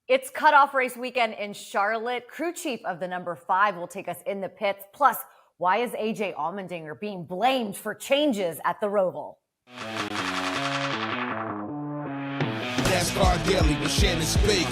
It's cutoff race weekend in Charlotte. Crew chief of the number 5 will take us in the pits. Plus, why is AJ Allmendinger being blamed for changes at the Roval? NASCAR Daily with Shannon Spake.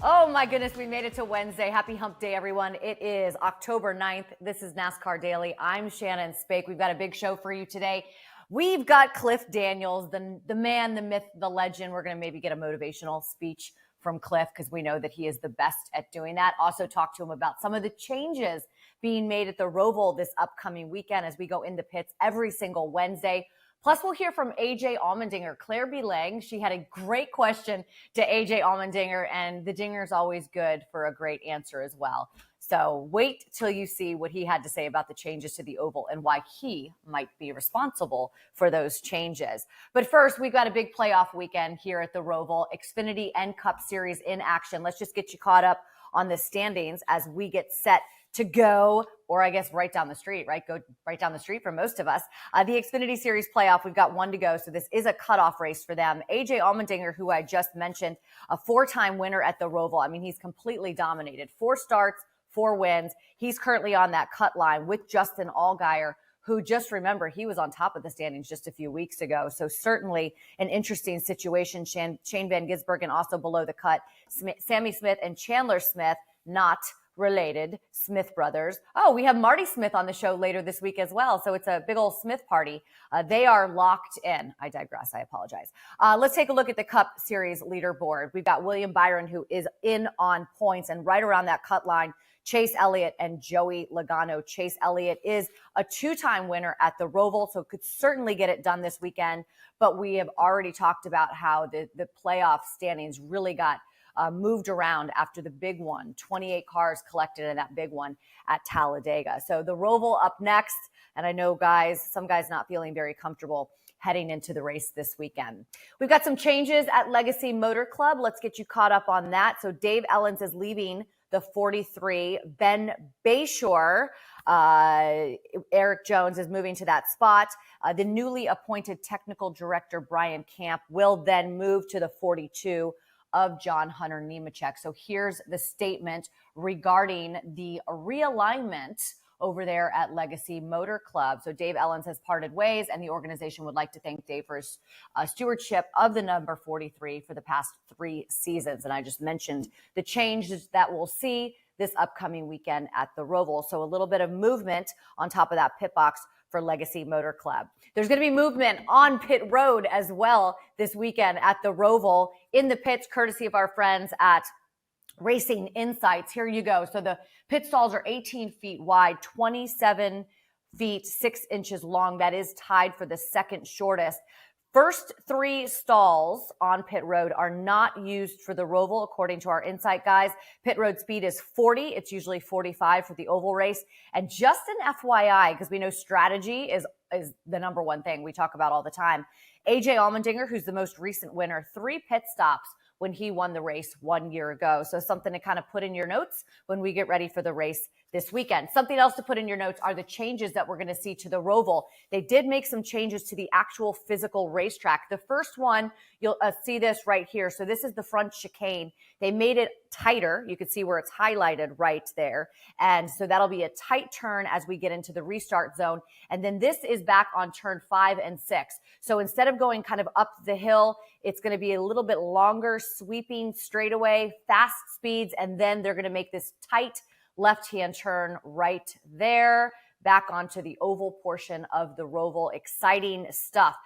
Oh my goodness, we made it to Wednesday. Happy hump day, everyone. It is October 9th. This is NASCAR Daily. I'm Shannon Spake. We've got a big show for you today. We've got Cliff Daniels, the man, the myth, the legend. We're going to maybe get a motivational speech from Cliff because we know that he is the best at doing that. Also talk to him about some of the changes being made at the Roval this upcoming weekend as we go into pits every single Wednesday. Plus, we'll hear from AJ Allmendinger, Claire B. Lang. She had a great question to AJ Allmendinger, and the dinger's always good for a great answer as well. So wait till you see what he had to say about the changes to the oval and why he might be responsible for those changes. But first, we've got a big playoff weekend here at the Roval, Xfinity and Cup Series in action. Let's just get you caught up on the standings as we get set to go, or I guess right down the street, right? Go right down the street for most of us. The Xfinity Series playoff, we've got one to go, so this is a cutoff race for them. AJ Allmendinger, who I just mentioned, a 4-time winner at the Roval. I mean, he's completely dominated. 4 starts, 4 wins. He's currently on that cut line with Justin Allgaier, who, just remember, he was on top of the standings just a few weeks ago. So certainly an interesting situation. Shane Van Gisbergen also below the cut. Sammy Smith and Chandler Smith, not related, Smith brothers. Oh, we have Marty Smith on the show later this week as well. So it's a big old Smith party. They are locked in. I digress. I apologize. Let's take a look at the Cup Series leaderboard. We've got William Byron, who is in on points, and right around that cut line, Chase Elliott and Joey Logano. Chase Elliott is a 2-time winner at the Roval, so could certainly get it done this weekend. But we have already talked about how the playoff standings really got moved around after the big one. 28 cars collected in that big one at Talladega. So the Roval up next. And I know some guys not feeling very comfortable heading into the race this weekend. We've got some changes at Legacy Motor Club. Let's get you caught up on that. So Dave Ellens is leaving the 43. Ben Bayshore, Eric Jones is moving to that spot. The newly appointed technical director, Brian Camp, will then move to the 42 of John Hunter Nemechek. So here's the statement regarding the realignment over there at Legacy Motor Club. So Dave Ellens has parted ways, and the organization would like to thank Dave for his stewardship of the number 43 for the past 3 seasons. And I just mentioned the changes that we'll see this upcoming weekend at the Roval. So a little bit of movement on top of that pit box for Legacy Motor Club. There's going to be movement on pit road as well this weekend at the Roval in the pits, courtesy of our friends at Racing Insights. Here you go. So the pit stalls are 18 feet wide, 27 feet, 6 inches long. That is tied for the second shortest. First 3 stalls on pit road are not used for the Roval, according to our Insight guys. Pit road speed is 40. It's usually 45 for the oval race. And just an FYI, because we know strategy is the number one thing we talk about all the time. AJ Allmendinger, who's the most recent winner, 3 pit stops when he won the race 1 year ago. So something to kind of put in your notes when we get ready for the race this weekend. Something else to put in your notes are the changes that we're going to see to the Roval. They did make some changes to the actual physical racetrack. The first one, you'll see this right here. So this is the front chicane. They made it tighter. You can see where it's highlighted right there. And so that'll be a tight turn as we get into the restart zone. And then this is back on turn 5 and 6. So instead of going kind of up the hill, it's going to be a little bit longer, sweeping straightaway, fast speeds, and then they're going to make this tight left-hand turn right there, back onto the oval portion of the Roval. Exciting stuff.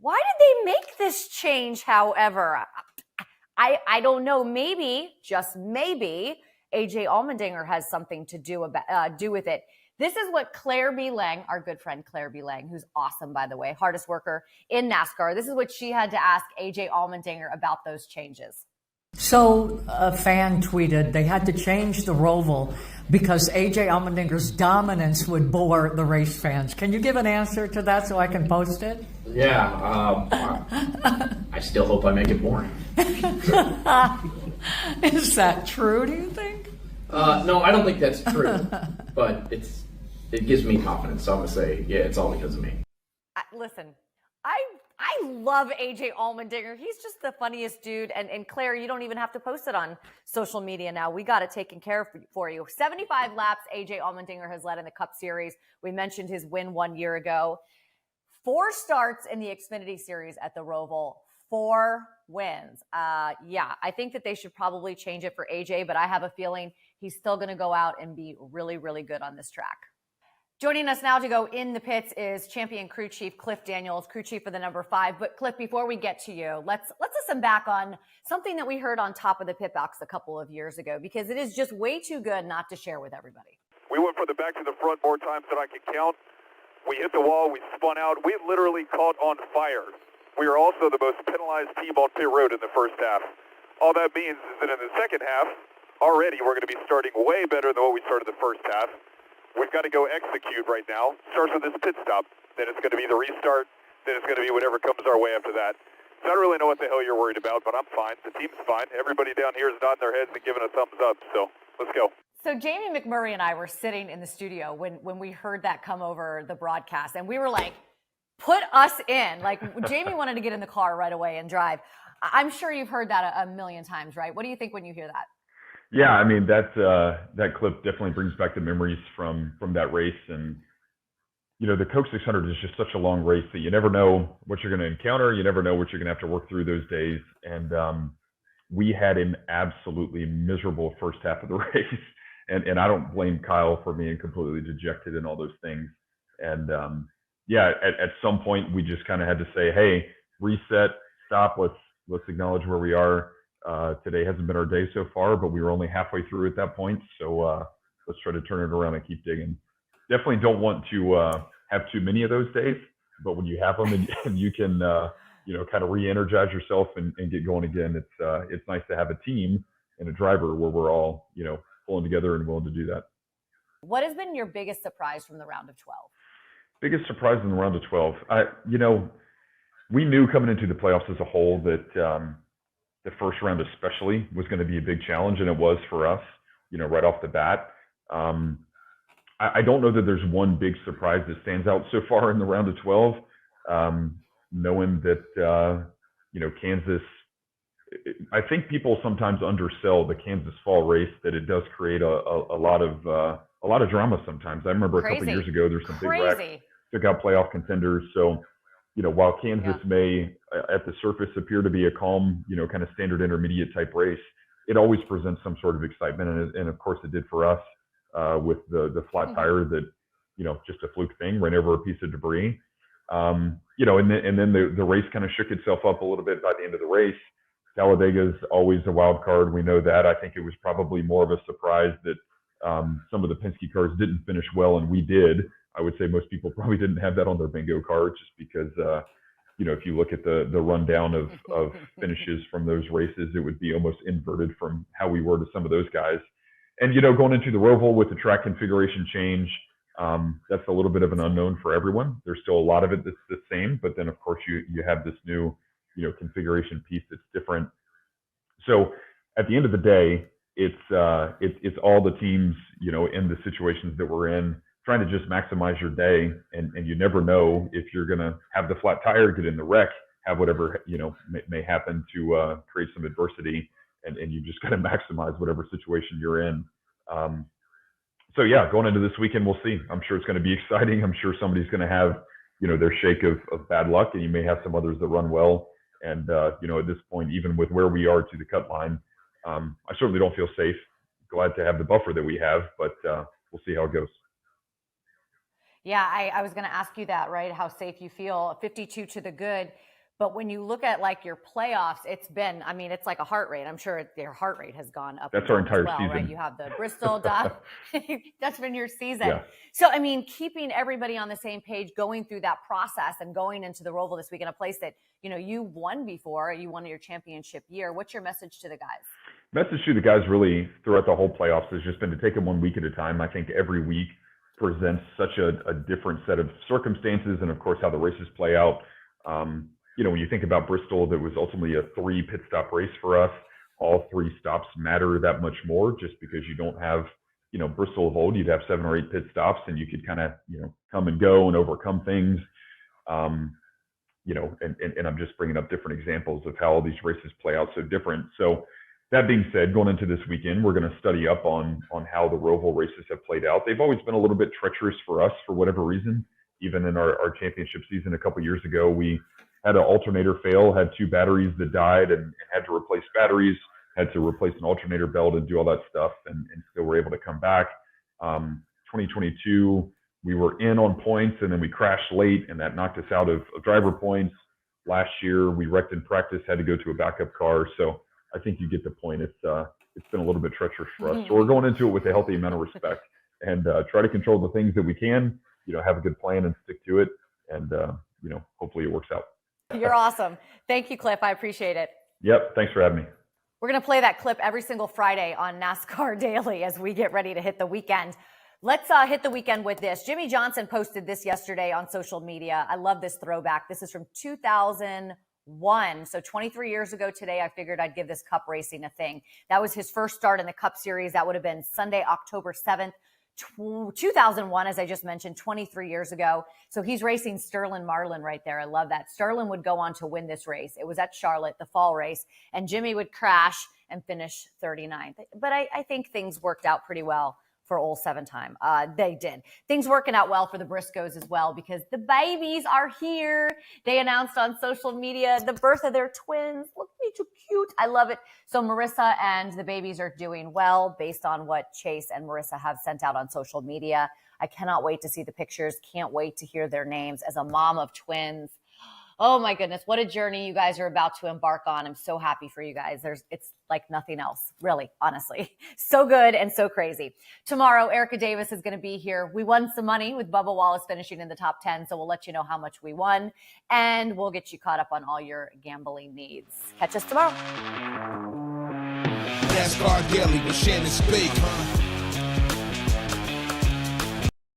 Why did they make this change, however? I don't know. Maybe, just maybe, AJ Allmendinger has something to do with it. This is what Claire B. Lang, our good friend Claire B. Lang, who's awesome, by the way, hardest worker in NASCAR. This is what she had to ask AJ Allmendinger about those changes. So a fan tweeted they had to change the Roval because AJ Allmendinger's dominance would bore the race fans. Can you give an answer to that so I can post it? Yeah, I still hope I make it boring. Is that true, do you think? No, I don't think that's true, but it gives me confidence, so I'm going to say, yeah, it's all because of me. Listen, I I love AJ Allmendinger. He's just the funniest dude. And Claire, you don't even have to post it on social media now. We got it taken care of for you. 75 laps AJ Allmendinger has led in the Cup Series. We mentioned his win 1 year ago. 4 starts in the Xfinity Series at the Roval. 4 wins. Yeah, I think that they should probably change it for AJ, but I have a feeling he's still going to go out and be really, really good on this track. Joining us now to go in the pits is champion crew chief Cliff Daniels, crew chief for the number 5. But Cliff, before we get to you, let's listen back on something that we heard on top of the pit box a couple of years ago, because it is just way too good not to share with everybody. We went from the back to the front more times than I can count. We hit the wall, we spun out, we literally caught on fire. We are also the most penalized team on pit road in the first half. All that means is that in the second half, already we're going to be starting way better than what we started the first half. We've got to go execute right now. Starts with this pit stop, then it's going to be the restart, then it's going to be whatever comes our way after that. So I don't really know what the hell you're worried about, but I'm fine. The team's fine. Everybody down here is nodding their heads and giving a thumbs up, so let's go. So Jamie McMurray and I were sitting in the studio when we heard that come over the broadcast, and we were like, put us in. Like, Jamie wanted to get in the car right away and drive. I'm sure you've heard that a million times, right? What do you think when you hear that? Yeah, I mean, that clip definitely brings back the memories from that race. And, you know, the Coke 600 is just such a long race that you never know what you're going to encounter. You never know what you're going to have to work through those days. And we had an absolutely miserable first half of the race. And I don't blame Kyle for being completely dejected and all those things. And, yeah, at some point, we just kind of had to say, hey, reset, stop, let's acknowledge where we are. Today hasn't been our day so far, but we were only halfway through at that point. So let's try to turn it around and keep digging. Definitely don't want to have too many of those days, but when you have them and you can, you know, kind of re-energize yourself and get going again, it's nice to have a team and a driver where we're all, you know, pulling together and willing to do that. What has been your biggest surprise from the round of 12? Biggest surprise in the round of 12. You know, we knew coming into the playoffs as a whole that the first round especially was going to be a big challenge, and it was for us, you know, right off the bat. I don't know that there's one big surprise that stands out so far in the round of 12, knowing that, you know, Kansas, I think people sometimes undersell the Kansas fall race, that it does create a lot of drama sometimes. I remember a couple of years ago, there's some big wrecks, took out playoff contenders. So, you know, while Kansas may at the surface appear to be a calm, you know, kind of standard intermediate type race, it always presents some sort of excitement. And of course it did for us with the flat tire that, you know, just a fluke thing, ran over a piece of debris. You know, and then the race kind of shook itself up a little bit by the end of the race. Talladega's always a wild card. We know that. I think it was probably more of a surprise that some of the Penske cars didn't finish well, and we did. I would say most people probably didn't have that on their bingo card, just because, you know, if you look at the rundown of finishes from those races, it would be almost inverted from how we were to some of those guys. And, you know, going into the Roval with the track configuration change, that's a little bit of an unknown for everyone. There's still a lot of it that's the same, but then of course you have this new, you know, configuration piece that's different. So at the end of the day, it's all the teams, you know, in the situations that we're in, trying to just maximize your day. And you never know if you're going to have the flat tire, get in the wreck, have whatever, you know, may happen to create some adversity. And you just got to maximize whatever situation you're in. So yeah, going into this weekend, we'll see. I'm sure it's going to be exciting. I'm sure somebody's going to have, you know, their shake of bad luck, and you may have some others that run well. And, you know, at this point, even with where we are to the cut line, I certainly don't feel safe. Glad to have the buffer that we have, but we'll see how it goes. Yeah, I was going to ask you that, right? How safe you feel, 52 to the good. But when you look at like your playoffs, it's been, I mean, it's like a heart rate. I'm sure their heart rate has gone up. That's our entire season. Right? You have the Bristol, that's been your season. Yeah. So, I mean, keeping everybody on the same page, going through that process and going into the Roval this week in a place that, you know, you won before, you won your championship year. What's your message to the guys? Message to the guys really throughout the whole playoffs has just been to take them 1 week at a time. I think every week presents such a different set of circumstances, and of course how the races play out. You know, when you think about Bristol, that was ultimately a 3 pit stop race for us. All 3 stops matter that much more, just because you don't have, you know, Bristol of old, you'd have 7 or 8 pit stops and you could kind of, you know, come and go and overcome things. and I'm just bringing up different examples of how all these races play out so different. So that being said, going into this weekend, we're going to study up on how the Roval races have played out. They've always been a little bit treacherous for us for whatever reason. Even in our championship season a couple years ago, we had an alternator fail, had 2 batteries that died and had to replace batteries, had to replace an alternator belt and do all that stuff, and still were able to come back. 2022, we were in on points and then we crashed late and that knocked us out of driver points. Last year, we wrecked in practice, had to go to a backup car. So I think you get the point. It's been a little bit treacherous for us. So we're going into it with a healthy amount of respect and try to control the things that we can, have a good plan and stick to it. And, hopefully it works out. You're awesome. Thank you, Cliff. I appreciate it. Yep. Thanks for having me. We're going to play that clip every single Friday on NASCAR Daily as we get ready to hit the weekend. Let's hit the weekend with this. Jimmy Johnson posted this yesterday on social media. I love this throwback. This is from 2001. So 23 years ago today, I figured I'd give this Cup racing a thing. That was his first start in the Cup Series. That would have been Sunday, October 7th, 2001, as I just mentioned, 23 years ago. So he's racing Sterling Marlin right there. I love that. Sterling would go on to win this race. It was at Charlotte, the fall race, and Jimmy would crash and finish 39th. But I think things worked out pretty well for old 7-time. They did. Things working out well for the Briscoes as well because the babies are here. They announced on social media the birth of their twins. Look, they're too cute. I love it. So Marissa and the babies are doing well based on what Chase and Marissa have sent out on social media. I cannot wait to see the pictures. Can't wait to hear their names. As a mom of twins, oh my goodness, what a journey you guys are about to embark on. I'm so happy for you guys. It's like nothing else, really, honestly. So good and so crazy. Tomorrow, Erica Davis is going to be here. We won some money with Bubba Wallace finishing in the top 10, so we'll let you know how much we won, and we'll get you caught up on all your gambling needs. Catch us tomorrow. NASCAR Daily with Shannon Spake.